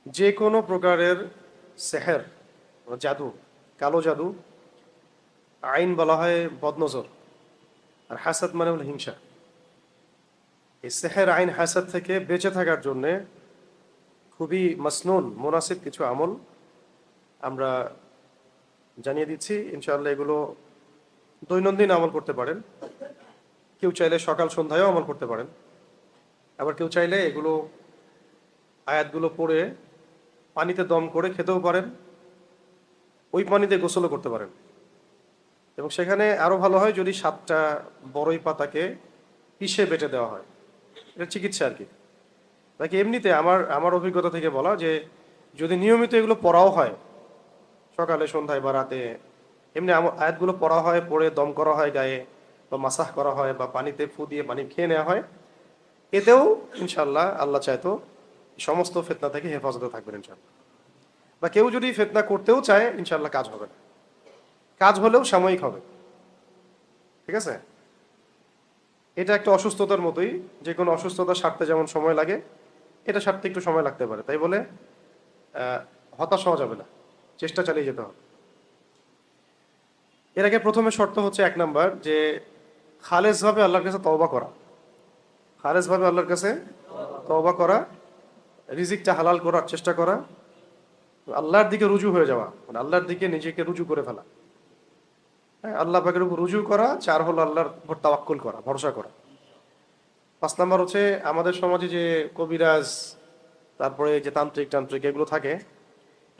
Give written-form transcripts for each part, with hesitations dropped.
যে কোনো প্রকারের সেহের, জাদু, কালো জাদু, আইন বলা হয় বদনজর, আর হাসাদ মানে হলো হিংসা। এই সেহের, আইন, হাসাদ থেকে বেঁচে থাকার জন্যে খুবই মাসনুন মুনাসিব কিছু আমল আমরা জানিয়ে দিচ্ছি। ইনশাআল্লাহ এগুলো দৈনন্দিন আমল করতে পারেন। কেউ চাইলে সকাল সন্ধ্যায়ও আমল করতে পারেন। আবার কেউ চাইলে এগুলো আয়াতগুলো পড়ে পানিতে দম করে খেতেও পারেন, ওই পানিতে গোসলও করতে পারেন। এবং সেখানে আরো ভালো হয় যদি 7টা বড়ই পাতাকে পিষে বেটে দেওয়া হয়। এটা চিকিৎসা আর কি। নাকি এমনিতে আমার আমার অভিজ্ঞতা থেকে বলা যে যদি নিয়মিত এগুলো পড়াও হয়, সকালে সন্ধ্যায় বা রাতে, এমনি আয়াতগুলো পড়া হয়, পড়ে দম করা হয় গায়ে, বা মাসাহ করা হয়, বা পানিতে ফু দিয়ে পানি খেয়ে নেওয়া হয়, এতেও ইনশাল্লাহ আল্লাহ চাইতো সমস্ত ফিতনা থেকে হেফাজতে থাকবেন ইনশাল্লাহ। বা কেউ যদি ফিতনা করতেও চায়, ইনশাল্লাহ কাজ হবে না। কাজ হলেও সাময়িক হবে। ঠিক আছে? এটা একটা অসুস্থতার মতোই। যে কোনো অসুস্থতা সারতে যেমন সময় লাগে, এটা সারতে একটু সময় লাগতে পারে। তাই বলে আহ, হতাশ হওয়া যাবে না, চেষ্টা চালিয়ে যেতে হবে। এর আগে প্রথমে শর্ত হচ্ছে 1 নাম্বার, যে খালেস ভাবে আল্লাহর কাছে তওবা করা। খালেস ভাবে আল্লাহর কাছে তওবা করা, রিজিকটা হালাল করার চেষ্টা করা, আল্লাহর দিকে রুজু হয়ে যাওয়া, মানে আল্লাহর দিকে নিজেকে রুজু করে ফেলা। হ্যাঁ, আল্লাহ পাকের উপর রুজু করা। 4 হলো আল্লাহর উপর তাওয়াক্কুল করা, ভরসা করা। 5 নাম্বার হচ্ছে আমাদের সমাজে যে কবিরাজ, তারপরে যে তান্ত্রিক টান্ত্রিক এগুলো থাকে,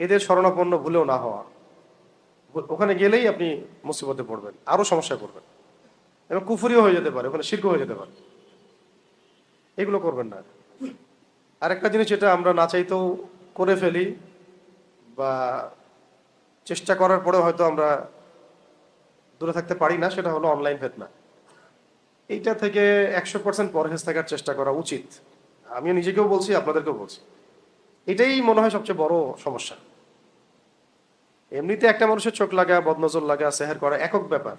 এদের শরণাপন্ন ভুলেও না হওয়া। ওখানে গেলেই আপনি মুসিবতে পড়বেন, আরো সমস্যা করবেন, এবং কুফরিও হয়ে যেতে পারে, ওখানে শিরকও হয়ে যেতে পারে। এগুলো করবেন না। আরেকটা জিনিস যেটা আমরা না চাইতেও করে ফেলি, বা চেষ্টা করার পরেও হয়তো আমরা দূরে থাকতে পারি না, সেটা হলো অনলাইন ফিতনা। এইটা থেকে 100% পরহেজ থাকার চেষ্টা করা উচিত। আমিও নিজেকেও বলছি, আপনাদেরকেও বলছি। এটাই মনে হয় সবচেয়ে বড় সমস্যা। এমনিতে একটা মানুষের চোখ লাগা, বদনজর লাগা, সেহের করা একক ব্যাপার।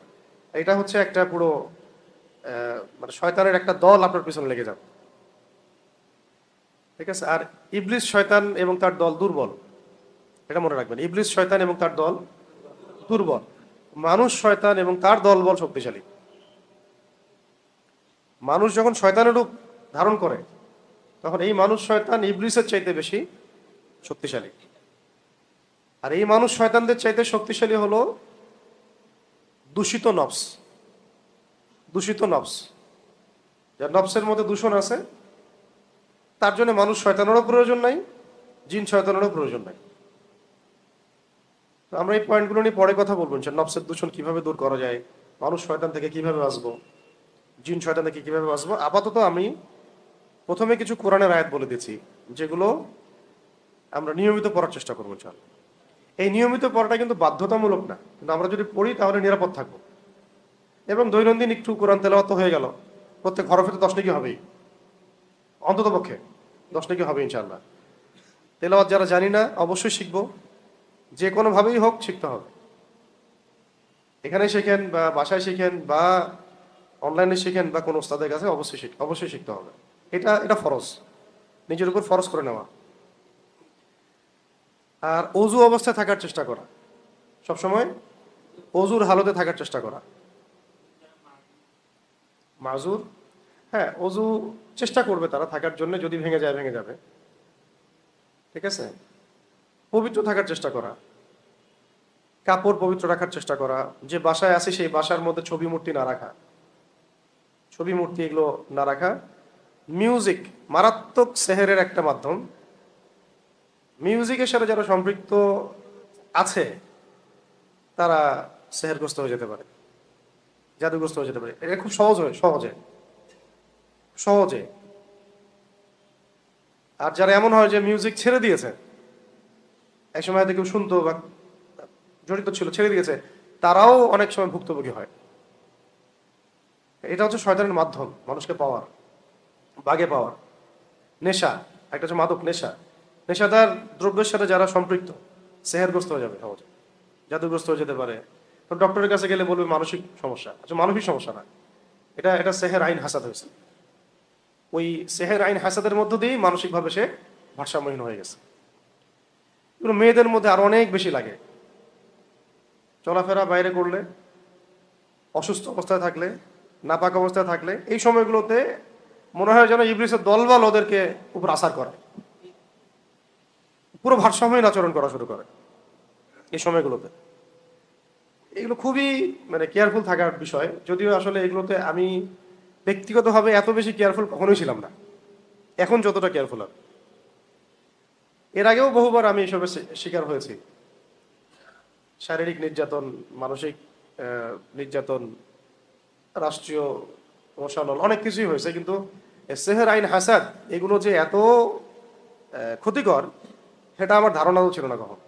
এটা হচ্ছে একটা পুরো মানে শয়তানের একটা দল আপনার পিছনে লেগে যাবে। ঠিক আছে? আর ইবলিস শয়তান এবং তার দল দুর্বল, এটা মনে রাখবেন। ইবলিস শয়তান এবং তার দল দুর্বল। মানুষ শয়তান এবং তার দলবল শক্তিশালী। মানুষ যখন শয়তানের রূপ ধারণ করে, তখন এই মানুষ শয়তান ইবলিসের চাইতে বেশি শক্তিশালী। আর এই মানুষ শয়তানদের চাইতে শক্তিশালী হলো দূষিত নফস। দূষিত নফস, যার নফসের মধ্যে দূষণ আছে, তার জন্য মানুষ শয়তানেরও প্রয়োজন নাই, জিন শয়তানেরও প্রয়োজন নাই। তো আমরা এই পয়েন্টগুলো নিয়ে পরে কথা বলবো, নফসের দূষণ কিভাবে দূর করা যায়, মানুষ শয়তান থেকে কিভাবে বাঁচবো, জিন শয়তান থেকে কিভাবে বাঁচবো। আপাতত আমি প্রথমে কিছু কোরআনের আয়াত বলে দিচ্ছি, যেগুলো আমরা নিয়মিত পড়ার চেষ্টা করবো ইনশাআল্লাহ। এই নিয়মিত পড়াটা কিন্তু বাধ্যতামূলক না, কিন্তু আমরা যদি পড়ি তাহলে নিরাপদ থাকবো। এবং দৈনন্দিন একটু কোরআন তেলাওয়াত হয়ে গেল, প্রত্যেক হরফে তো 10 নেকি হবেই, অন্তত পক্ষে 10 নেকি হবে ইনশাআল্লাহ। তেলাওয়াত যারা জানি না, অবশ্যই শিখবো, যে কোনোভাবেই হোক শিখতে হবে। এখানে শেখেন, বা বাসায় শিখেন, বা অনলাইনে শিখেন, বা কোনো ওস্তাদের কাছে, অবশ্যই শিখতে হবে। এটা এটা ফরজ, নিজের উপর ফরজ করে নেওয়া। আর অজু অবস্থায় থাকার চেষ্টা করা, সবসময় অজুর হালতে থাকার চেষ্টা করা। মাজুর, হ্যাঁ, অজু চেষ্টা করবে তারা থাকার জন্য, যদি ভেঙে যায় ভেঙে যাবে। ঠিক আছে? পবিত্র থাকার চেষ্টা করা, কাপড় পবিত্র রাখার চেষ্টা করা। যে বাসায় আছে সেই বাসার মধ্যে ছবি মূর্তি না রাখা, ছবি মূর্তি এগুলো না রাখা। মিউজিক মারাত্মক সেহেরের একটা মাধ্যম। মিউজিকের সাথে যারা সম্পৃক্ত আছে, তারা সেহেরগ্রস্ত হয়ে যেতে পারে, জাদুগ্রস্ত হয়ে যেতে পারে। এটা খুব সহজে সহজে। আর যারা এমন হয় যে মিউজিক ছেড়ে দিয়েছে, একসময় হয়তো কেউ শুনতো বা জড়িত ছিল, ছেড়ে দিয়েছে, তারাও অনেক সময় ভুক্তভোগী হয়। এটা হচ্ছে শয়তানের মাধ্যম মানুষকে পাওয়ার, বাগে পাওয়ার। নেশা, একটা হচ্ছে মাদক নেশা। নেশাদার দ্রব্যের সাথে যারা সম্পৃক্ত, সেহেরগ্রস্ত হয়ে যাবে সহজে, জাদুগ্রস্ত হয়ে যেতে পারে। তো ডক্টরের কাছে গেলে বলবে মানসিক সমস্যা। আচ্ছা, মানসিক সমস্যা না, এটা এটা সেহের আইন হাসাদ হয়েছে। ওই সেহের আইন হাসাদের মধ্য দিয়েই মানসিকভাবে সে ভারসাম্যহীন হয়ে গেছে। এগুলো মেয়েদের মধ্যে আরো অনেক বেশি লাগে। চলাফেরা বাইরে করলে, অসুস্থ অবস্থায় থাকলে, নাপাক অবস্থায় থাকলে, এই সময়গুলোতে মনে হয় যেন ইবলিসের দলবল ওদেরকে উপর আসার করে, পুরো ভারসাম্যহীন আচরণ করা শুরু করে এই সময়গুলোতে। এগুলো খুবই মানে কেয়ারফুল থাকার বিষয়। যদিও আসলে এগুলোতে আমি ব্যক্তিগতভাবে এত বেশি কেয়ারফুল কখনোই ছিলাম না, এখন যতটা কেয়ারফুল আমি। এর আগেও বহুবার আমি এসবের শিকার হয়েছি, শারীরিক নির্যাতন, মানসিক নির্যাতন, রাষ্ট্রীয় রোষানল, অনেক কিছুই হয়েছে। কিন্তু সেহের আইন হাসাদ এগুলো যে এত ক্ষতিকর সেটা আমার ধারণাও ছিল না কখন।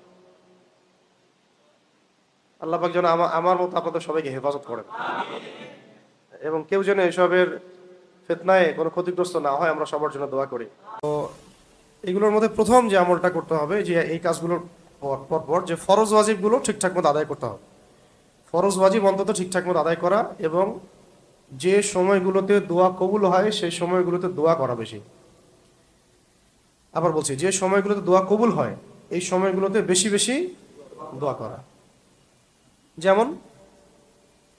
আল্লাহ পাক যেন আমার মতো আপনাদের সবাইকে হেফাজত করেন, এবং কেউ যেন এসবের ফিতনায় কোনো ক্ষতিগ্রস্ত না হয়, আমরা সবার জন্য দোয়া করি। তো এগুলোর মধ্যে প্রথম যে আমলটা করতে হবে, যে এই কাজগুলোর পর যে ফরজ ওয়াজিবগুলো ঠিকঠাক মতো আদায় করতে হবে। ফরজ ওয়াজিব অন্তত ঠিকঠাক মতো আদায় করা, এবং যে সময়গুলোতে দোয়া কবুল হয় সেই সময়গুলোতে দোয়া করা বেশি। আবার বলছি, যে সময়গুলোতে দোয়া কবুল হয় এই সময়গুলোতে বেশি বেশি দোয়া করা। যেমন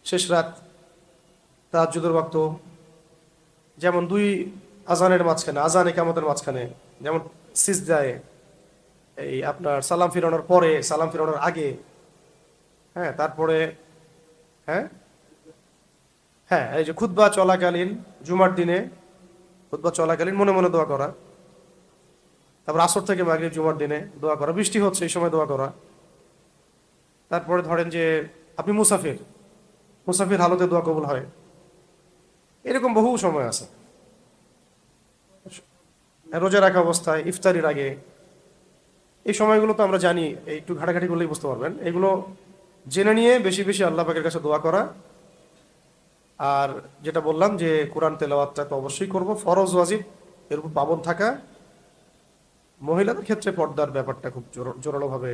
শেষ রাত, তাহাজ্জুদের ওয়াক্ত, যেমন দুই আজানের মাঝখানে, আজান ইকামতের মাঝখানে, যেমন সিজদায়, এই আপনার সালাম ফিরানোর পরে, সালাম ফিরানোর আগে, হ্যাঁ, তারপরে হ্যাঁ হ্যাঁ এই যে খুতবা চলাকালীন, জুমার দিনে খুতবা চলাকালীন মনে মনে দোয়া করা, তারপর আসর থেকে মাগরিব জুমার দিনে দোয়া করা, বৃষ্টি হচ্ছে এই সময় দোয়া করা। তারপরে ধরেন যে আপনি মুসাফির, মুসাফির হালতে দোয়া কবুল হয়। এরকম বহু সময় আছে। রোজা রাখা অবস্থায়, ইফতারির আগে, এই সময়গুলো তো আমরা জানি, একটু ঘাটাঘাটি করলেই বুঝতে পারবেন। এগুলো জেনে নিয়ে বেশি বেশি আল্লাহ পাকের কাছে দোয়া করা। আর যেটা বললাম যে কোরআন তেলাওয়াতটা তো অবশ্যই করব, ফরজ ওয়াজিব এর উপর পাবন থাকা। মহিলাদের ক্ষেত্রে পর্দার ব্যাপারটা খুব জোরালোভাবে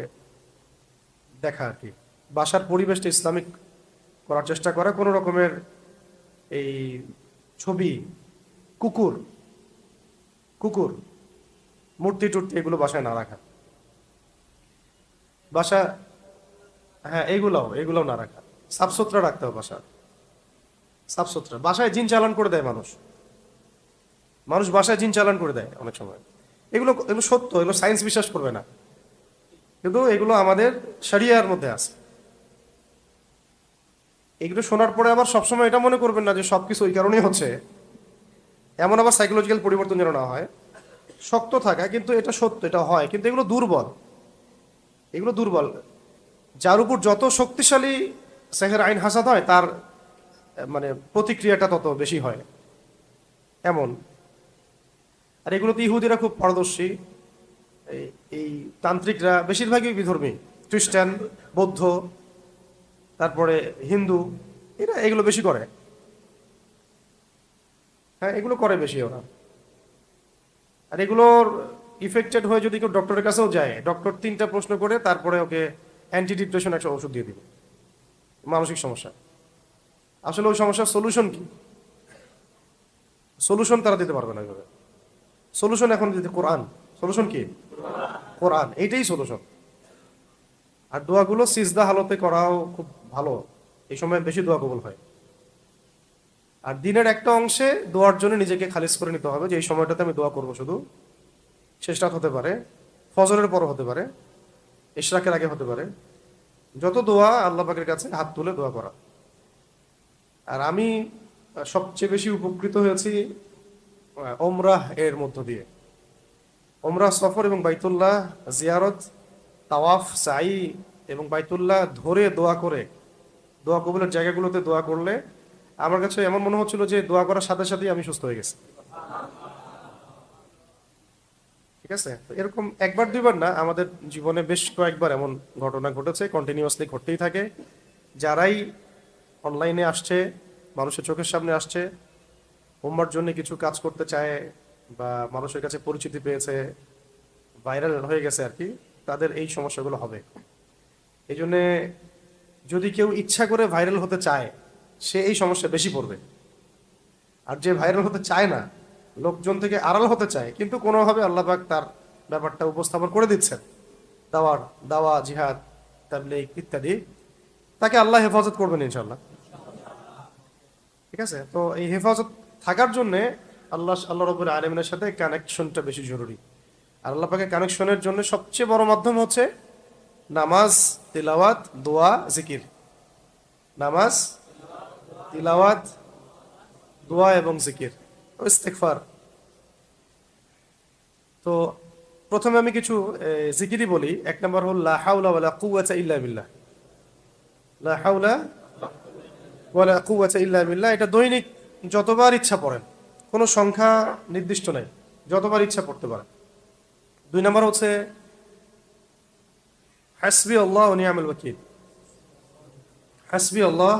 দেখা আর কি। বাসার পরিবেশটা ইসলামিক করার চেষ্টা করা, কোনো রকমের এই ছবি, কুকুর কুকুর মূর্তি টুর্তি এগুলো বাসায় না রাখা। বাসা, হ্যাঁ, এগুলোও না রাখা। সাফ সুতরা রাখতে হবে বাসা, সাফ সুতরা। বাসায় জিন চালান করে দেয় মানুষ, মানুষ বাসায় জিন চালান করে দেয় অনেক সময়। এগুলো এগুলো সত্য, এগুলো সায়েন্স বিশ্বাস করবে না, কিন্তু এগুলো আমাদের শরিয়ার মধ্যে আছে। এগুলো শোনার পরে আবার সবসময় এটা মনে করবেন না যে সবকিছু ওই কারণেই হচ্ছে, এমন আবার সাইকোলজিক্যাল পরিবর্তন যেন না হয়। শক্ত থাকা, কিন্তু এটা সত্য, এটা হয়, কিন্তু এগুলো দুর্বল। এগুলো দুর্বল। যার উপর যত শক্তিশালী সেহের আইন হাসাদ হয়, তার মানে প্রতিক্রিয়াটা তত বেশি হয় এমন। আর এগুলোতে ইহুদিরা খুব পারদর্শী, এই তান্ত্রিকরা বেশিরভাগই বিধর্মী, খ্রিস্টান, বৌদ্ধ, তারপরে হিন্দু, এরা এগুলো বেশি করে। হ্যাঁ, এগুলো করে বেশি ওরা। আর এগুলোর ইফেক্টেড হয়ে যদি কেউ ডক্টরের কাছেও যায়, ডক্টর 3টা প্রশ্ন করে তারপরে ওকে অ্যান্টি ডিপ্রেশন একটা ওষুধ দিয়ে দিবে। মানসিক সমস্যা, আসলে ওই সমস্যার সলিউশন কি? সলিউশন তারা দিতে পারবে না এইভাবে। সলিউশন এখন দিতে কোরআন। সলিউশন কি? কোরআন, এইটাই সলিউশন। আর দোয়াগুলো সিজদা হালতে করাও খুব ভালো, এই সময় বেশি দোয়া কবুল হয়। আর দিনের একটা অংশে দোয়ার জন্য নিজেকে খালিজ করে নিতে হবে, যে এই সময়টাতে আমি দোয়া করবো শুধু। শেষ রাত হতে পারে, ফজরের পরও হতে পারে, ইশরাকের আগে হতে পারে। যত দোয়া আল্লাহ পাকের কাছে হাত তুলে দোয়া করা। আর আমি সবচেয়ে বেশি উপকৃত হয়েছি ওমরাহ এর মধ্য দিয়ে। ওমরাহ সফর এবং বাইতুল্লাহ জিয়ারত, তাওয়াফ, সাই এবং বাইতুল্লাহ ধরে দোয়া করে, দোয়া কবুলের জায়গাগুলোতে দোয়া করলে আমার কাছে এমন মনে হচ্ছিল যে দোয়া করার সাথে সাথেই আমি সুস্থ হয়ে গেছি। ঠিক আছে, তো এরকম একবার দুইবার না, আমাদের জীবনে বেশ কয়েকবার এমন ঘটনা ঘটেছে, কন্টিনিউয়াসলি ঘটতেই থাকে। যারাই অনলাইনে আসছে, মানুষের চোখের সামনে আসছে, উম্মার জন্য কিছু কাজ করতে চায়, বা মানুষের কাছে পরিচিতি পেয়েছে, ভাইরাল হয়ে গেছে আর কি, তাদের এই সমস্যাগুলো হবে। এই জন্যে যদি কেউ ইচ্ছা করে ভাইরাল হতে চায়, সে এই সমস্যা বেশি পড়বে। আর যে ভাইরাল হতে চায় না, লোকজন থেকে আড়াল হতে চায়, কিন্তু কোনোভাবে আল্লাহ পাক তার ব্যাপারটা উপস্থাপন করে দিচ্ছেন, দাওয়ার দাওয়া, জিহাদ, তাবলীগ ইত্যাদি, তাকে আল্লাহ হেফাজত করবেন ইনশাআল্লাহ। ঠিক আছে, তো এই হেফাজত থাকার জন্যে আল্লাহ রাব্বুল আলামিনের সাথে কানেকশনটা বেশি জরুরি। আর আল্লাহ পাকের কানেকশনের জন্য সবচেয়ে বড় মাধ্যম হচ্ছে নামাজ, তিলাওয়াত, দোয়া, জিকির। নামাজ, তিলাওয়াত, দোয়া এবং জিকির, ইস্তিগফার। তো প্রথমে আমি কিছু জিকিরই বলি। এক নম্বর হল লা হাওলা ওয়ালা কুওয়াতা ইল্লা বিল্লাহ। লা হাওলা ওয়ালা কুওয়াতা ইল্লা বিল্লাহ, এটা দৈনিক যতবার ইচ্ছা পড়েন, কোনো সংখ্যা নির্দিষ্ট নাই, যতবার ইচ্ছা পড়তে পারেন। দুই নম্বর হচ্ছে হাসবি আল্লাহ ওয়া নি'মাল ওয়াকিল। হাসবি আল্লাহ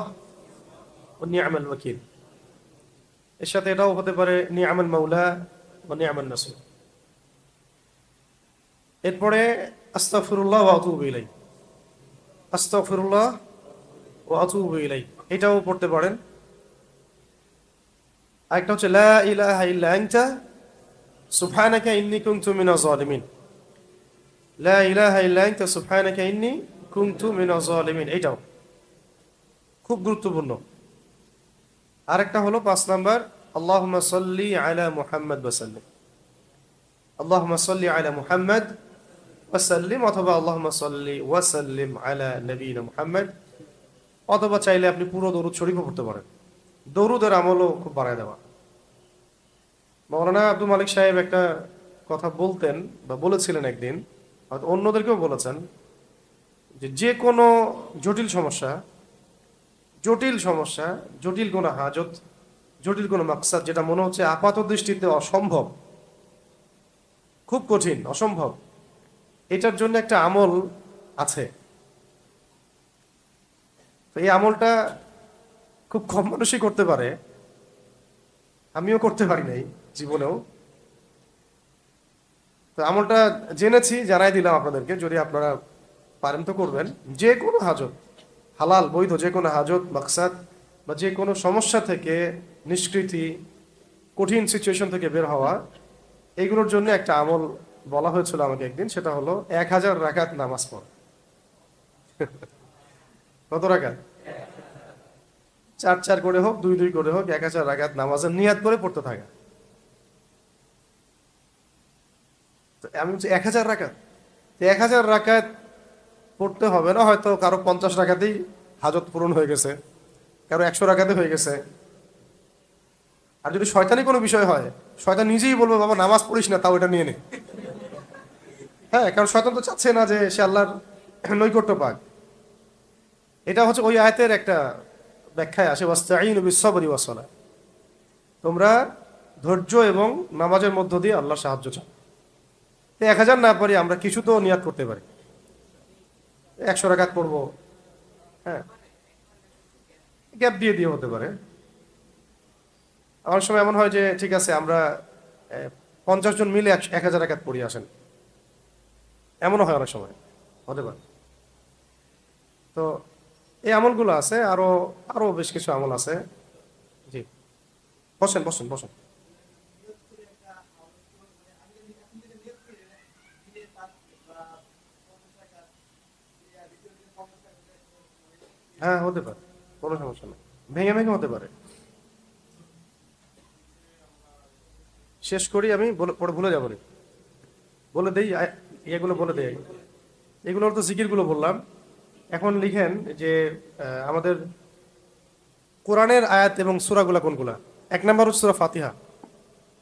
ওয়া নি'মাল ওয়াকিল, এর সাথে এটাও হতে পারে নি'মাল মাওলা ওয়া নি'মান নাসির। এরপরে আস্তাগফিরুল্লাহ ওয়া আতুবু ইলাইহি। আস্তাগফিরুল্লাহ ওয়া আতুবু ইলাইহি, এটাও পড়তে পারেন। আরেকটা হচ্ছে লা ইলাহা ইল্লা আনতা সুবহানাকা ইন্নী কুনতু মিনাজ জালিমিন। লা ইলাহা ইল্লা আনতা সুবহানাকা ইন্নী কুনতু মিনাজ জালিমিন, এটাও খুব গুরুত্বপূর্ণ। আরেকটা হলো 5 নাম্বার আল্লাহুম্মা সাল্লি আলা মুহাম্মাদ ওয়া সাল্লিম। আল্লাহুম্মা সাল্লি আলা মুহাম্মাদ ওয়া সাল্লিম, অথবা আল্লাহুম্মা সাল্লি ওয়া সাল্লিম আলা নবিয়িনা মুহাম্মাদ, অথবা চাইলে আপনি পুরো দরুদ শরীফও পড়তে পারেন। দরুদের আমলও খুব বাড়ায় দেওয়া। মাওলানা আব্দুল মালিক সাহেব একটা কথা বলতেন বা বলেছিলেন একদিন, হয়তো অন্যদেরকেও বলেছেন, যে কোনো জটিল সমস্যা, জটিল কোনো হাজত, জটিল কোনো মাকসাদ, যেটা মনে হচ্ছে আপাত দৃষ্টিতে অসম্ভব, খুব কঠিন, অসম্ভব, এটার জন্য একটা আমল আছে। তো এই আমলটা খুব কম মানুষই করতে পারে, আমিও করতে পারি নাই জীবনেও। তো আমলটা জেনেছি, জানাই দিলাম আপনাদেরকে, যদি আপনারা পারেন তো করবেন। যে কোনো হাজত, হালাল বৈধ যে কোনো হাজত, মাকসাদ বা যে কোনো সমস্যা থেকে নিষ্কৃতি, কঠিন সিচুয়েশন থেকে বের হওয়া, এইগুলোর জন্য একটা আমল বলা হয়েছিল আমাকে একদিন। সেটা হলো 1000 রাকাত নামাজ পড়া। কত রাকাত? 4 করে হোক, 2 করে হোক, 1000 রাকাত নামাজের নিয়াত করে পড়তে থাকা। আমি বলছি 1000 রাকাত, 1000 রাকাত পড়তে হবে না। হয়তো কারো 50 রাকাতেই হাজত পূরণ হয়ে গেছে, কারো 100 রাকাতে হয়ে গেছে। আর যদি শয়তানি কোনো বিষয় হয়, শয়তান নিজেই বলবে বাবা নামাজ পড়িস না, তাও এটা নিয়ে নে। হ্যাঁ, কারণ শয়তান তো চাচ্ছে না যে সে আল্লাহর নৈকট্য পাক। এটা হচ্ছে ওই আয়াতের একটা ব্যাখ্যায় আসে, ওয়াস্তাঈনু বিস-সাবরি ওয়াস-সালাহ, তোমরা ধৈর্য এবং নামাজের মধ্য দিয়ে আল্লাহর সাহায্য চাও। 1000 না পারি, আমরা কিছু তো নিয়াত করতে পারি, 100 রাকাত পড়বো। হ্যাঁ, গ্যাপ দিয়ে দিয়ে হতে পারে। আমার সময় এমন হয় যে ঠিক আছে আমরা 50 জন মিলে 1000 রাকাত পড়ি, আসেন, এমনও হয় অনেক সময়, হতে পারে। তো এই আমলগুলো আছে, আরো আরো বেশ কিছু আমল আছে। জি, বসেন বসেন বসেন। হ্যাঁ, হতে পারে, কোনো সমস্যা নেই, ভেঙে ভেঙে হতে পারে। শেষ করি আমি, পরে ভুলে যাবো না, বলে দেই এগুলো বলে দেই। এগুলোর তো জিকিরগুলো বললাম। এখন লিখেন যে আমাদের কোরআনের আয়াত এবং সূরাগুলা কোনগুলা। 1 নাম্বার হচ্ছে সূরা ফাতিহা।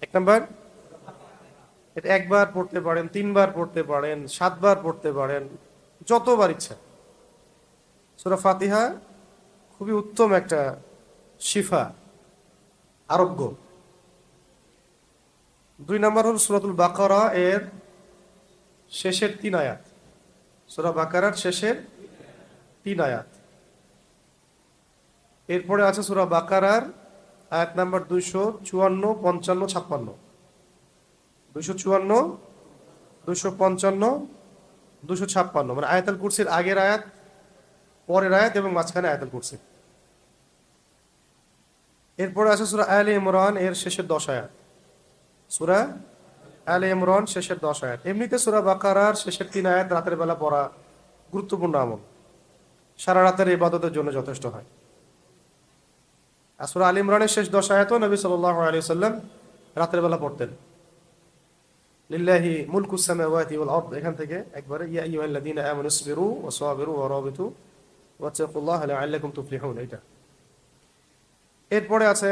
1 নাম্বার, এটা একবার পড়তে পারেন, 3 বার পড়তে পারেন, 7 বার পড়তে পারেন, যতবার ইচ্ছা। সূরা ফাতিহা খুবই উত্তম একটা শিফা, আরোগ্য। 2 নাম্বার হল সূরাতুল বাকারা, এর শেষের 3 আয়াত। সূরা বাকারার শেষের 3 আয়াত। এরপরে আছে সূরা বাকারার আয়াত নাম্বার 254, 55, 56। 254, 255, 256, মানে আয়াতুল কুরসির আগের আয়াত, পরের আয়াত এবং মাঝখানে আয়াতুল কুরসি। এরপরে আছে সূরা আলে ইমরান, এর শেষের 10 আয়াত। সূরা আলে ইমরান শেষের 10 আয়াত। এমনিতে সূরা বাকারার শেষের 3 আয়াত রাতের বেলা পড়া গুরুত্বপূর্ণ আমল, সারা রাতের ইবাদতের জন্য যথেষ্ট হয়। আর সূরা আলে ইমরানের শেষ 10 আয়াতও নবী সাল্লাল্লাহু আলাইহি ওয়াসাল্লাম রাতের বেলা পড়তেন। লিল্লাহি মুলকুস সামাওয়াতি ওয়াল আরদ, এখান থেকে একবারে ইয়া আইয়ুহাল্লাযীনা আমানু ইসবিরু ওয়া সাবিরু ওয়া রাবিতু ওয়াত্তাকুল্লাহা লাআল্লাকুম তুফলিহুন। এটা এরপরে আছে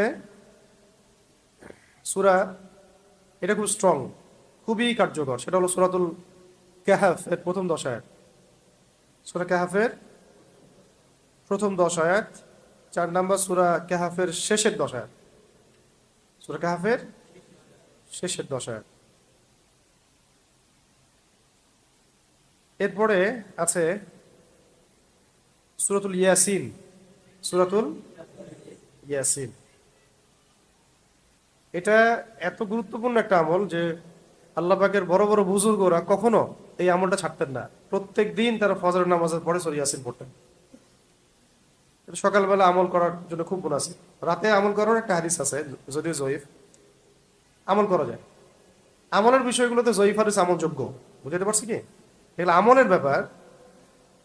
সূরা, এটা খুব স্ট্রং, খুবই কার্যকর, সেটা হলো সূরাতুল কাহফ এর প্রথম 10 আয়াত। সূরা কাহফের প্রথম 10 আয়াত, 4 নম্বর সূরা কাহফের শেষের 10 আয়াত। সূরা কাহফের শেষের 10 আয়াত। এরপরে আছে সূরাতুল ইয়াসিন। সূরাতুল ইয়াসিন এটা এত গুরুত্বপূর্ণ একটা আমল যে আল্লাহ পাকের বড় বড় বুজুর্গরা কখনো এই আমলটা ছাড়তেন না। প্রত্যেক দিন তারা ফজরের নামাজের পরে সূরা ইয়াসিন পড়তেন। সকালবেলা আমল করার জন্য খুব গুণ আছে। রাতে আমল করার একটা হাদিস আছে, যদিও জয়ীফ, আমল করা যায়। আমলের বিষয়গুলোতে জয়ীফ হাদিস আমলযোগ্য, বুঝতে পারছি কি? এগুলো আমলের ব্যাপার,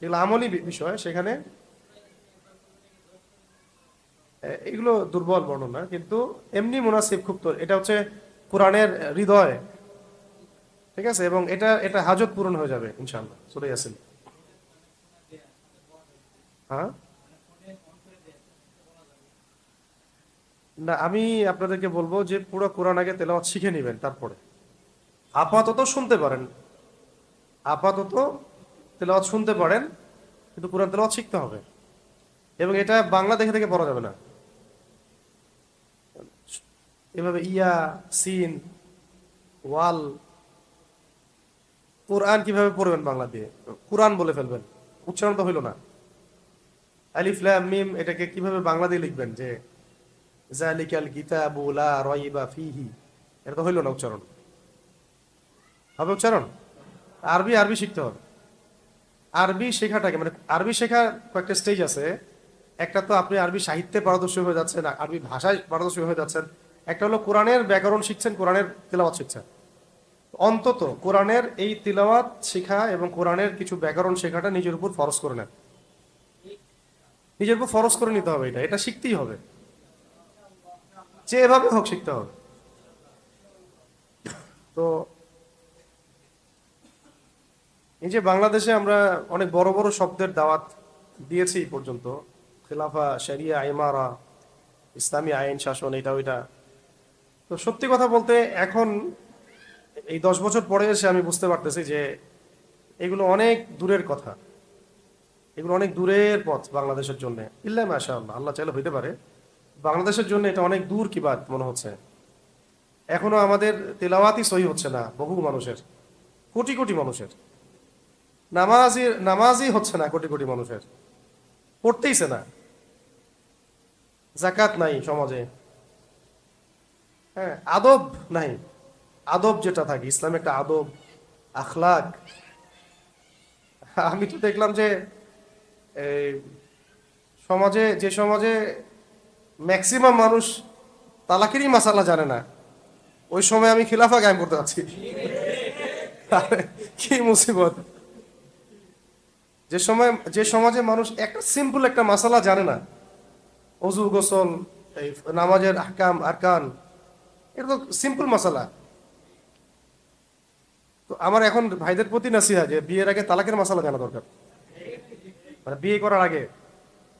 এগুলো আমলই বিষয়, সেখানে এগুলো দুর্বল বর্ণনা, কিন্তু এমনি মুনাসিব খুব। তো এটা হচ্ছে কোরআনের হৃদয়, ঠিক আছে, এবং এটা এটা হাজত পূরণ হয়ে যাবে ইনশাআল্লাহ সূরা ইয়াসিন। হ্যাঁ, না আমি আপনাদেরকে বলবো যে পুরো কোরআন আগে তেলাওয়াত শিখে নেবেন, তারপরে আপাতত শুনতে পারেন, আপাতত তেলাওয়াত শুনতে পারেন, কিন্তু কোরআন তেলাওয়াত শিখতে হবে। এবং এটা বাংলা দেখে দেখে পড়া যাবে না। এভাবে ইয়া সিন ওয়াল, কোরআন কিভাবে পড়বেন বাংলা দিয়ে? কোরআন বলে ফেলবেন, উচ্চারণ তো হইল না। আলিফ লাম মিম, এটাকে কিভাবে বাংলা দিয়ে লিখবেন যে যালিকাল কিতাবু লা রাইবা ফিহি, এটা তো হইল না উচ্চারণ। হবে উচ্চারণ? আরবি আরবি শিখতে হবে। আরবি শেখাটাকে, মানে আরবি শেখা কয়েকটা স্টেজ আছে। একটা তো আপনি আরবি সাহিত্যে পারদর্শী হয়ে যাচ্ছেন, আরবি ভাষায় পারদর্শী হয়ে যাচ্ছেন। একটা হলো কোরআনের ব্যাকরণ শিখছেন, কোরআনের তিলাওয়াত শিখছেন। অন্তত কোরআনের এই তিলাওয়াত শেখা এবং কোরআনের কিছু ব্যাকরণ শেখাটা নিজের উপর ফরজ করে নেন, নিজের উপর ফরজ করে নিতে হবে। এটা এটা শিখতেই হবে, যে এভাবে হোক শিখতে হবে। তো এই যে বাংলাদেশে আমরা অনেক বড় বড় শব্দের দাওয়াত দিয়েছি এই পর্যন্ত, খেলাফা, শরিয়া, ইমারা, ইসলামী আইন শাসন, এটা ওইটা। তো সত্যি কথা বলতে এখন এই 10 বছর পরে এসে আমি বুঝতে পারতেছি যে এগুলো অনেক দূরের কথা, এগুলো অনেক দূরের পথ বাংলাদেশের জন্য। ইল্লা মাশাআল্লাহ, আল্লাহ চাইলে হইতে পারে। বাংলাদেশের জন্য এটা অনেক দূর কি বাত মনে হচ্ছে। এখনো আমাদের তেলাওয়াতই সহি হচ্ছে না বহু মানুষের, কোটি কোটি মানুষের। নামাজই হচ্ছে না কোটি কোটি মানুষের, পড়তেইছে না। যাকাত নাই সমাজে, হ্যাঁ, আদব নাই। আদব যেটা থাকে ইসলামে, একটা আদব আখলাক। আমি তো দেখলাম যে সমাজে, যে সমাজে ম্যাক্সিমাম মানুষ তালাকেরই মাসালা জানে না, ওই সময় আমি খিলাফা কায়েম করতে যাচ্ছি। কি মুসিবত! যে সমাজে মানুষ একটা সিম্পল একটা মাসালা জানে না, অজু, গোসল, এই নামাজের আহকাম আরকান, এটা তো সিম্পল মাসালা। তো আমার এখন ভাইদের প্রতি নাসিহা যে বিয়ের আগে তালাকের মাসালা জানা দরকার, মানে বিয়ে করার আগে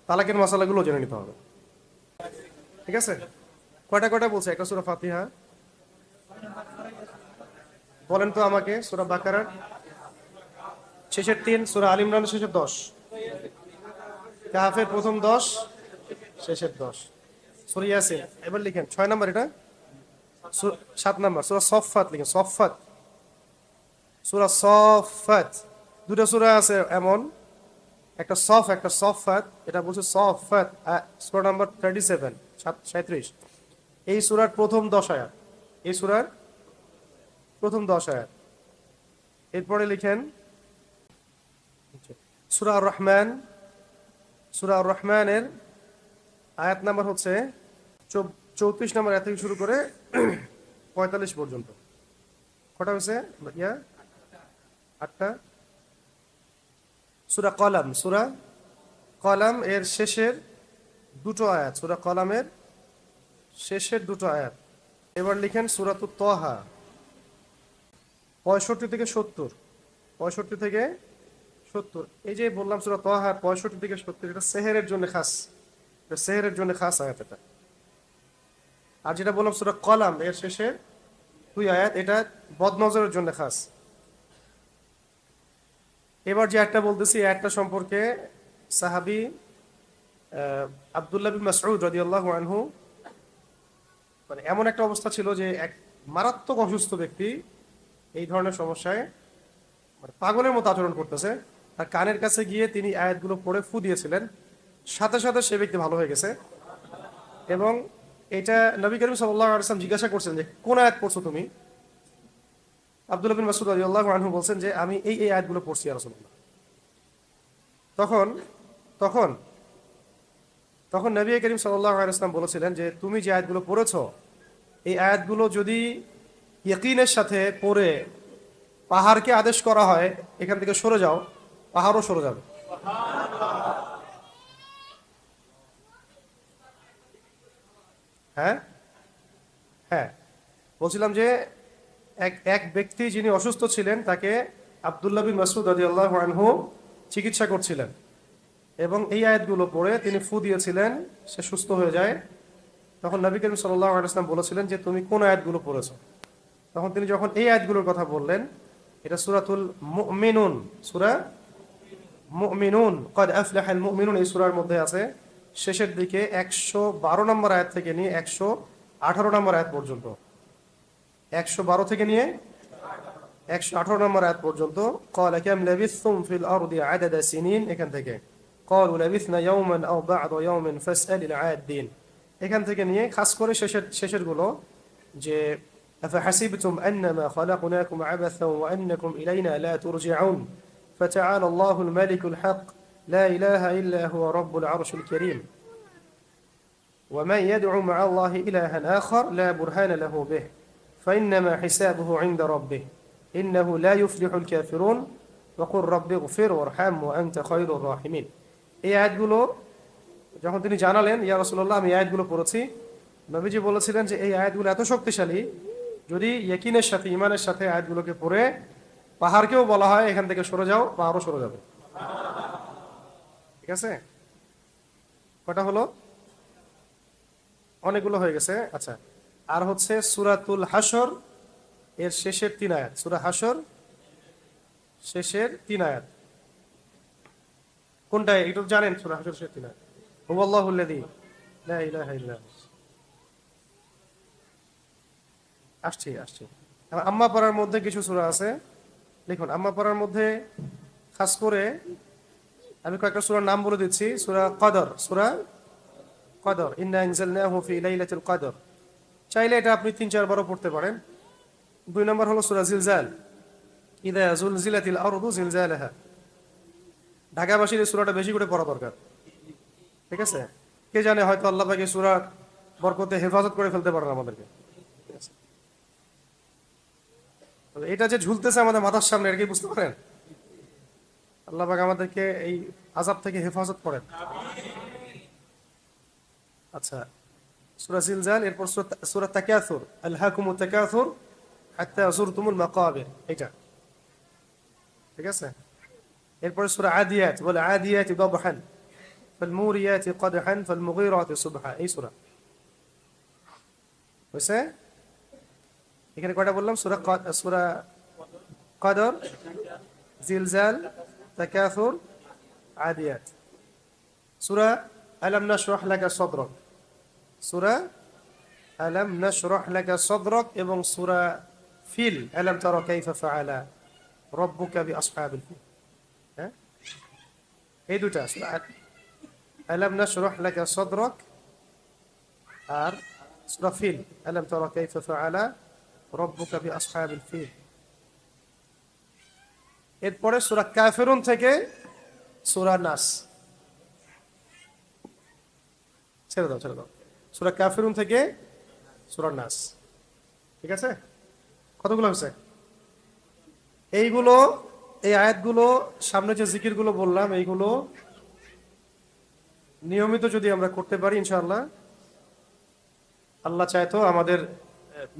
তালাকের মাসালাগুলো জেনে নিতে হবে, ঠিক আছে? কয়টা কয়টা বলছে? একটা সূরা ফাতিহা, বলেন তো আমাকে। সূরা বাকারার শেষের 3, সূরা আলে ইমরানের শেষের 10, কাহফের প্রথম 10, শেষের 10, সূরা ইয়াসিন। এবার লিখেন 6 নাম্বার, এটা 7 নাম্বার সূরা সফফাত লিখেন। সফফাত, সূরা সফফাত। দুটো সূরা আছে এমন, একটা সফ একটা সফফাত। এটা বলছে সফফাত, সূরা নাম্বার 37, 37। এই সূরার প্রথম 10 আয়াত, এই সূরার প্রথম 10 আয়াত। এরপরে লিখেন সূরা আর রহমান। সূরা আর রহমানের আয়াত নাম্বার হচ্ছে 34 নম্বর আয়াত থেকে শুরু করে 45 পর্যন্ত। কটা হয়েছে ইয়া? 8টা। সূরা কলাম, সূরা কলাম এর শেষের দুটো আয়াত, সূরা কলামের শেষের দুটো আয়াত। এবার লিখেন সূরাতুত তাহা 65 থেকে 70, 65 থেকে 70। এই যে বললাম সূরা তাহা 65 থেকে 70, এটা সেহেরের জন্য খাস, এটা সেহেরের জন্য খাস আয়াত এটা। আর যেটা বললাম সূরা কলাম এর শেষে 2 আয়াত, এটা বদনজরের জন্য খাস। এবার যে একটা বলতেছি, একটা সম্পর্কে সাহাবী আব্দুল্লাহ বিন মাসউদ রাদিয়াল্লাহু আনহু, মানে এমন একটা অবস্থা ছিল যে এক মারাত্মক অসুস্থ ব্যক্তি এই ধরনের সমস্যায় মানে পাগলের মতো আচরণ করতেছে। তার কানের কাছে গিয়ে তিনি আয়াতগুলো পড়ে ফু দিয়েছিলেন, সাথে সাথে সে ব্যক্তি ভালো হয়ে গেছে। এবং এটা নবী করিম সাল্লাল্লাহু আলাইহি ওয়াসাল্লাম জিজ্ঞাসা করছেন যে কোন আয়াত পড়ছো তুমি? আব্দুল্লাহ বিন মাসউদ রাদিয়াল্লাহু আনহু বলছেন যে আমি এই এই আয়াতগুলো পড়ছি ইয়া রাসূলুল্লাহ। তখন তখন তখন নবী করিম সাল্লাল্লাহু আলাইহি ওয়াসাল্লাম বলেছিলেন যে তুমি যে আয়াতগুলো পড়েছো, এই আয়াতগুলো যদি ইয়াকিনের সাথে পড়ে পাহাড়কে আদেশ করা হয় এখান থেকে সরে যাও, পাহাড়ও সরে যাবে। হ্যাঁ, হ্যাঁ, বলছিলাম যে এক এক ব্যক্তি যিনি অসুস্থ ছিলেন, তাকে আব্দুল্লাহ বিন মাসউদ রাদিয়াল্লাহু আনহু চিকিৎসা করছিলেন এবং এই আয়াতগুলো পড়ে তিনি ফু দিয়েছিলেন, সে সুস্থ হয়ে যায়। তখন নবী করিম সাল্লাল্লাহু আলাইহি ওয়াসাল্লাম বলেছিলেন যে তুমি কোন আয়াতগুলো পড়েছো? তখন তিনি যখন এই আয়াতগুলোর কথা বললেন, এটা সূরাতুল মুমিনুন, সূরা মুমিনুন, ক্বাদ আফলাহাল মুমিনুন এই সূরার মধ্যে আছে। শেষের দিকে 112 নম্বর আয়াত থেকে নিয়ে 118 নম্বর আয়াত পর্যন্ত, 112 থেকে নিয়ে 118 নম্বর আয়াত পর্যন্ত। ক্বালা কাম লাবিসতুম ফিল আরদি আদাদা সিনিন, এখান থেকে ক্বালু লাবিসনা ইয়াওমান আও বা'দা ইয়াওমিন ফাসআলিল আদিন, এখান থেকে নিয়ে খাস করে শেষের গুলো যে আফাহাসিবতুম আন্নামা খালাকনাকুম আবাসা ওয়া আন্নাকুম ইলাইনা লা তুরজিউন ফাতাআলা আল্লাহুল মালিকুল হক লা ইলাহা ইল্লা হুয়া রাব্বুল আরশিল কারীম ওয়া মান ইয়াদউ মা'a আল্লাহি ইলাহান আখার লা বুরহানা লাহু বিহি ফাইন্নামা হিসাবুহু ইনদা রাব্বিহি ইন্নাহু লা ইউফলিহুল কাফিরুন ওয়া কুর রাব্বিগফির ওয়ারহাম ওয়া আনতা খায়রুর রাহিমিন। এই আয়াতগুলো যখন তিনি জানালেন ইয়া রাসূলুল্লাহ আমি আয়াতগুলো পড়েছি, নবীজি বলেছিলেন যে এই আয়াতগুলো এত শক্তিশালী, যদি ইয়াকিনের সাথে ঈমানের সাথে আয়াতগুলোকে পড়ে পাহাড়কেও বলা হয় এখান থেকে সরে যাও, পাহাড়ও সরে যাবে। ঠিক আছে, কটা হলো? অনেকগুলো হয়ে গেছে। আচ্ছা, আর হচ্ছে সূরাতুল হাশর এর শেষের 3 আয়াত, সূরা হাশর শেষের 3 আয়াত কোনটা একটু জানেন? সূরা হাশর শেষের 3 আয়াত হুয়াল্লাহুল্লাযী লা ইলাহা ইল্লা হু। আসছে আসছে। আম্মা পাড়ার মধ্যে কিছু সূরা আছে, দেখুন আম্মা পাড়ার মধ্যে খাস করে আমি কয়েকটা সূরার নাম বলে দিচ্ছি। সূরা কদর, সূরা কদর, ইন্না আনজালনাহু ফি লাইলাতুল কদর, চাইলে এটা আপনি 3-4 বারও পড়তে পারেন। 2 নম্বর হলো সূরা জিলজাল, ইযা যুলজিলাতিল আরদু জিলজালাহা। ঢাকাবাসীর এই সূরাটা বেশি করে পড়া দরকার। ঠিক আছে, কে জানে হয়তো আল্লাহ পাক এই সূরার বরকতে হেফাজত করে ফেলতে পারেন আমাদেরকে। এটা যে ঝুলতেছে আমাদের মাথার সামনে, এটা কি বুঝতে পারেন? আল্লাহ পাক আমাদেরকে এই আযাব থেকে হেফাজত করেন। আচ্ছা, সূরা জিলজাল, এরপর সূরা তাকাসুর, আলহাকুমুত তাকাসুর হাত্তা যুরতুমুল মাকাবির, এটা ঠিক আছে। এরপর সূরা আদিয়াত, ওয়াল আদিয়াতি দাবহান ফাল মুরিয়াতি কদহান ফাল মুগীরাতি সুবহা, এই সূরা হইছে। এখানে কয়টা বললাম? সূরা কদর, জিলজাল, তাকাসুর, আদিয়াত। সূরা আলাম নাশরাহ লাকা সাদরাক, সূরা আলাম নাশরাহ লাকা সাদরাক এবং সূরা ফিল, আলাম তারা কাইফা ফাআলা রাব্বুকা বিআসহাবিল ফিল। হ্যাঁ, এই দুটা সূরা আলাম নাশরাহ লাকা সাদরাক আর সূরা ফিল, আলাম তারা কাইফা ফাআলা রাব্বুকা বিআসহাবিল ফিল। এরপরে সূরা কাফিরুন থেকে সূরা নাস, ছেড়ে দাও ছেড়ে দাও, সূরা কাফিরুন থেকে সূরা নাস। ঠিক আছে, কতগুলো হয়েছে? এইগুলো, এই আয়াতগুলো, সামনে যে জিকিরগুলো বললাম, এইগুলো নিয়মিত যদি আমরা করতে পারি ইনশাআল্লাহ, আল্লাহ চায় তো আমাদের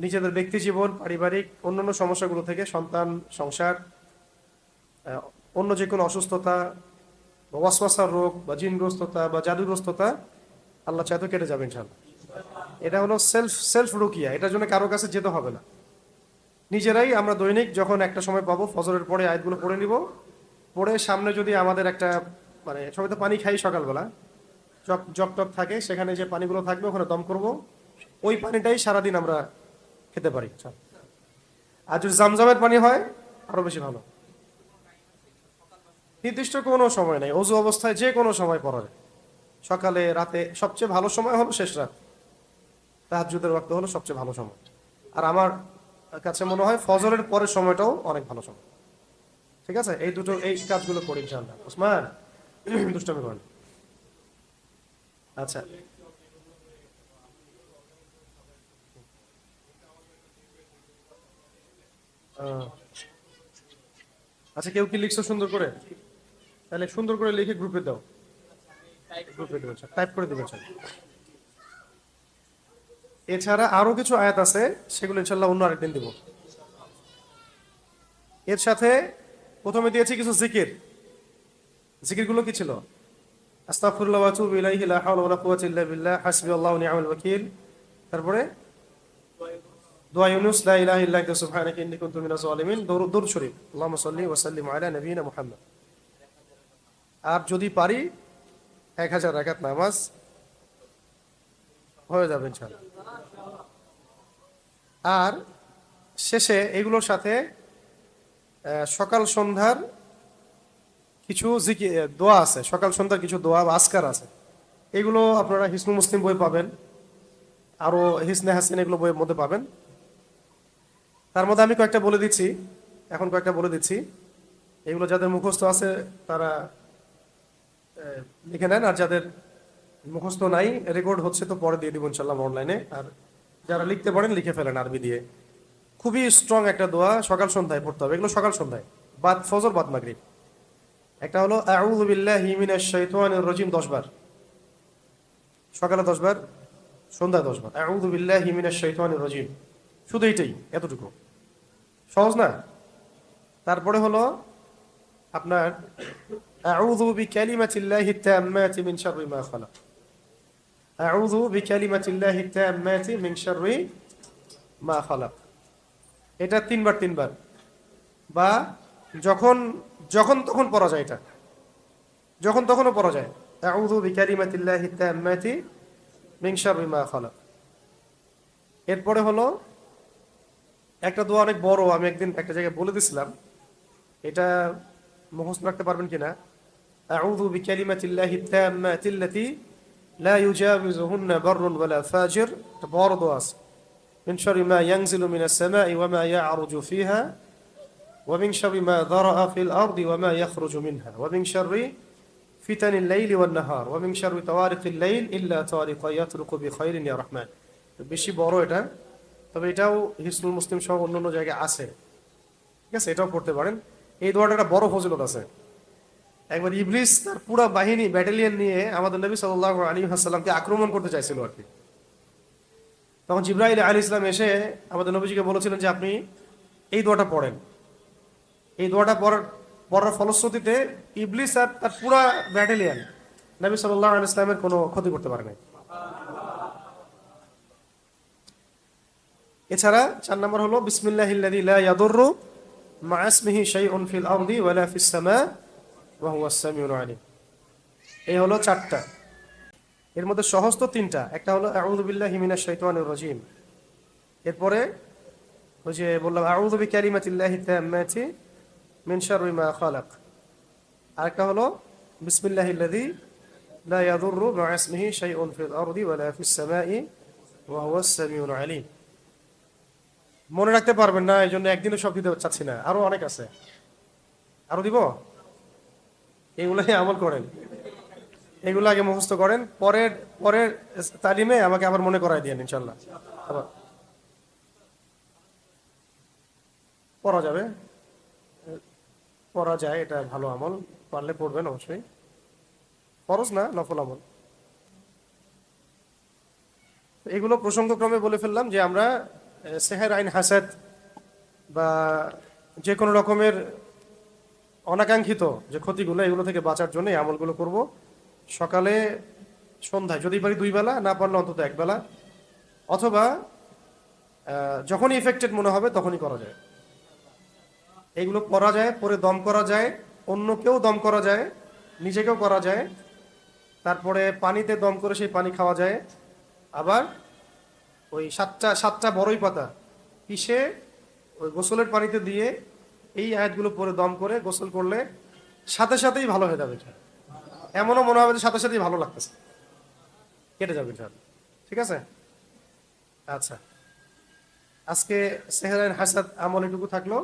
নিজেদের ব্যক্তি জীবন, পারিবারিক অন্যান্য সমস্যাগুলো থেকে, সন্তান, সংসার, আহ, অন্য যে কোনো অসুস্থতা বা ওয়াসওয়াসার রোগ বা জিনগ্রস্ততা বা জাদুগ্রস্ততা, আল্লাহ চায় তো কেটে যাবে ইনশাআল্লাহ। এটা হলো সেলফ সেলফ রুকিয়া, এটার জন্য কারো কাছে যেতে হবে না। নিজেরাই আমরা দৈনিক যখন একটা সময় পাবো, ফজরের পরে আয়াতগুলো পড়ে নিব, পড়ে সামনে যদি আমাদের একটা, মানে সবাই তো পানি খাই সকালবেলা, জগ জগ টক থাকে, সেখানে যে পানিগুলো থাকবে ওখানে দম করব, ওই পানিটাই সারাদিন আমরা খেতে পারি। আর যদি জামজামের পানি হয় আরো বেশি ভালো। নির্দিষ্ট কোনো সময় নেই, অজু অবস্থায় যে কোনো সময় পড়া যায়, সকালে, রাতে। সবচেয়ে ভালো সময় হলো শেষ রাত, তাহাজ্জুদের ওয়াক্ত হলো সবচেয়ে ভালো সময়। আর আমার কাছে মনে হয় ফজরের পরের সময়টাও অনেক ভালো সময়। ঠিক আছে, এই দুটো, এই কাজগুলো করি ইনশাআল্লাহ। ওসমান দুষ্টামি করেন। আচ্ছা, আহ, আচ্ছা, কেউ কি লিখছো সুন্দর করে? তাহলে সুন্দর করে লিখে গ্রুপে দাও, গ্রুপে দেবেন, টাইপ করে দেবেন স্যার। এছাড়া আরো কিছু আয়াত আছে, সেগুলো ইনশাল্লাহ অন্য আরেকদিন দিব। এর সাথে প্রথমে দিয়েছি কিছু জিকির। জিকিরগুলো কি ছিল? আস্তাগফিরুল্লাহ ওয়া আতুবু ইলাইহি, লা হাওলা ওয়া লা কুওয়াতা ইল্লা বিল্লাহ, হাসবিয়াল্লাহু ওয়া নি'মাল ওয়াকিল। তারপরে দোয়া ইউনুস, লা ইলাহা ইল্লা আনতা সুবহানাকা ইন্নী কুনতু মিনাজ জালিমিন। দরুদ শরীফ, আল্লাহুম্মা সাল্লি ওয়া সাল্লিম আলা নবিয়িনা মুহাম্মদ। আর যদি পারি 1000 রাকাত নামাজ হয়ে যাবে ইনশাআল্লাহ। আর শেষে এগুলোর সাথে সকাল সন্ধ্যার কিছু দোয়া আছে, সকাল সন্ধ্যার কিছু দোয়া বা আজকার আছে। এগুলো আপনারা হিসনুল মুসলিম বই পাবেন, আরো হিসনে হাসিন এগুলো বইয়ের মধ্যে পাবেন। তার মধ্যে আমি কয়েকটা বলে দিচ্ছি, এখন কয়েকটা বলে দিচ্ছি। এগুলো যাদের মুখস্থ আছে তারা লিখে নেন, আর যাদের মুখস্থ নাই, রেকর্ড হচ্ছে তো পরে দিয়ে দিব ইনশাল্লাহ অনলাইনে। আর যারা লিখতে পারেন লিখে ফেলেন আরবি দিয়ে। খুবই স্ট্রং একটা দোয়া, সকাল সন্ধ্যায় পড়তে হবে এগুলো, সকাল সন্ধ্যায়, বাদ ফজর বাদ মাগরিব। একটা হলো আউযু বিল্লাহি মিনাশ শাইতানির রাজিম 10 বার, সকালে 10 বার, সন্ধ্যায় 10 বার। আউযু বিল্লাহি মিনাশ শাইতানির রাজিম, শুধু এইটাই, এতটুকু সহজ না? তারপরে হলো আপনার আউযু বিকালিমাতিল্লাহি তাম্মাতি মিন শাররি মা খালাক। আউযু বিকালিমাতিল্লাহি তাম্মাতি মিন শাররি মা খালাক। এটা 3 বার 3 বার, বা যখন যখন তখন পড়া যায়, এটা যখন তখনও পড়া যায়। আউযু বিকালিমাতিল্লাহি তাম্মাতি মিন শাররি মা খালাক। এরপরে হলো একটা দোয়া, অনেক বড়, আমি একদিন একটা জায়গায় বলে দিছিলাম, এটা মুখস্থ রাখতে পারবেন কিনা? আউযু বিকালিমাতিল্লাহি তাম্মাতি আল্লাতী লা ইউজাবিজুহুন্না বাররুন ওয়ালা ফাজির। এটা বড় দোয়া আছে। মিন শাররি মা ইয়ানজিলু মিনাস সামাই ওয়া মা ইয়া'রুজু ফিহা ওয়া মিন শাররি মা যারাআ ফিল আরদি ওয়া মা ইয়াখরুজু মিনহা ওয়া মিন শাররি ফিতানিল লাইলি ওয়ান নাহার ওয়া মিন শাররি তাওয়ারিকিল লাইল ইল্লা তাওয়ারিকা ইয়াতরুকু বিখাইরিন ইয়া রাহমান। বেশি বড় এটা, তবে এটাও হিসনুল মুসলিম সহ অন্যান্য জায়গায় আছে। ঠিক আছে, এটাও পড়তে পারেন। এই দোয়াটা একটা বড় ফজিলত আছে। একবার ইবলিস তার পুরো বাহিনী, ব্যাটালিয়ন নিয়ে আমাদের নবী সাল্লাল্লাহু আলাইহি ওয়াসাল্লামকে আক্রমণ করতে চাইছিল আর কি। তখন জিবরাইল আলাইহিস সালাম এসে আমাদের নবীজিকে বলেছিলেন যে আপনি এই দোয়াটা পড়েন। এই দোয়াটা পড়ার ফলশ্রুতিতে ইবলিস আর তার পুরো ব্যাটালিয়ন নবী সাল্লাল্লাহু আলাইহি ওয়াসাল্লামের কোনো ক্ষতি করতে পারে নাই। এছাড়া 4 নম্বর হলো বিসমিল্লাহিল্লাযী লা ইয়াদুররু মা ইসমিহি শাইউন ফিল আরদি ওয়ালা ফিস সামা ওয়া হুয়াস সামিউল আলিম। এই হলো 4টা। এর মধ্যে সহজ তো 3টা। একটা হলো আউযু বিল্লাহি মিনাশ শাইতানির রাজিম, এরপরে ওই যে বললাম আউযু বিকালিমাতিল্লাহি তাম্মাতি মিন শাররি মা খালাক। আরেকটা হলো বিসমিল্লাহিল্লাযী লা ইয়াদুররু মা ইসমিহি শাইউন ফিল আরদি ওয়ালা ফিস সামাই ওয়া হুয়াস সামিউল আলিম। মনে রাখতে পারবেন না, এই জন্য একদিনও সব দিতে চাচ্ছি না, আরো অনেক আছে, আরো দিব। এগুলাই আমল করেন, এগুলো আগে মুখস্থ করেন, পরের পরের তালিমে আমাকে আবার মনে করাই দিয়েন ইনশাল্লাহ। আবার পড়া যাবে। পড়া যায়, এটা ভালো আমল, পারলে পড়বেন অবশ্যই, ফরজ না, নফল আমল। এগুলো প্রসঙ্গক্রমে বলে ফেললাম যে আমরা সেহের, আইন, হাসাদ বা যে কোনো রকমের অনাকাঙ্ক্ষিত যে ক্ষতিগুলো, এগুলো থেকে বাঁচার জন্য এই আমলগুলো করব। সকালে, সন্ধ্যায়, যদি পারি 2 বেলা, না পারলে অন্তত 1 বেলা, অথবা যখনই ইফেক্টেড মনে হবে তখনই করা যায়। এগুলো করা যায়, পরে দম করা যায়, অন্যকেও দম করা যায়, নিজেকেও করা যায়। তারপরে পানিতে দম করে সেই পানি খাওয়া যায়। আবার ওই সাতটা বড়ই পাতা পিষে ওই গোসলের পানিতে দিয়ে এই আয়াতগুলো পরে দম করে গোসল করলে সাথে সাথেই ভালো হয়ে যাবে। এমনও মনে হবে যে সাথে সাথেই ভালো লাগতেছে, কেটে যাবে ইনশাআল্লাহ। ঠিক আছে? আচ্ছা, আজকে সেহরাইন হাসাদ আমল এটুকু থাকলো।